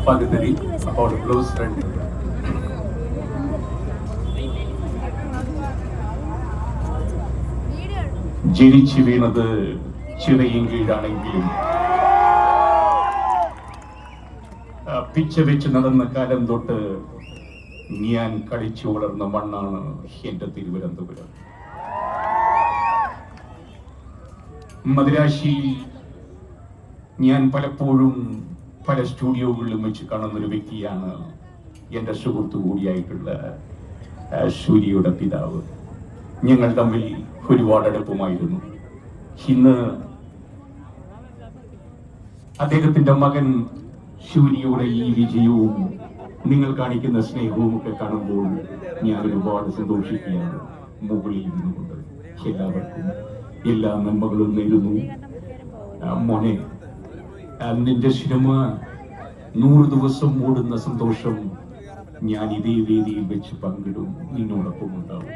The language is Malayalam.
പകുതി അപ്പോൾ ക്ലോസ് ഫ്രണ്ട്. ജനിച്ചു വീണത് ചിറയും കീഴാണെങ്കിലും പിച്ച വെച്ച് നടന്ന കാലം തൊട്ട് ഞാൻ കളിച്ചു വളർന്ന മണ്ണാണ് എന്റെ തിരുവനന്തപുരം. മദിരാശിയിൽ ഞാൻ പലപ്പോഴും പല സ്റ്റുഡിയോകളിലും വെച്ച് കാണുന്നൊരു വ്യക്തിയാണ് എൻ്റെ സുഹൃത്തു കൂടിയായിട്ടുള്ള സൂര്യയുടെ പിതാവ്. ഞങ്ങൾ തമ്മിൽ ഒരുപാട് അടുപ്പമായിരുന്നു. ഇന്ന് അദ്ദേഹത്തിന്റെ മകൻ സൂര്യയുടെ ഈ വിജയവും നിങ്ങൾ കാണിക്കുന്ന സ്നേഹവും ഒക്കെ കാണുമ്പോൾ ഞാൻ ഒരുപാട് സന്തോഷിക്കുകയാണ്. മുകളിൽ ഇരുന്നുകൊണ്ട് എല്ലാവർക്കും എല്ലാ നന്മകളും നേരുന്നു. മോനെ, നിന്റെ സിനിമ 100 ദിവസം ഓടുന്ന സന്തോഷം ഞാൻ ഇതേ വേദിയിൽ വെച്ച് പങ്കിടും. നിന്നോടൊപ്പം ഉണ്ടാവും.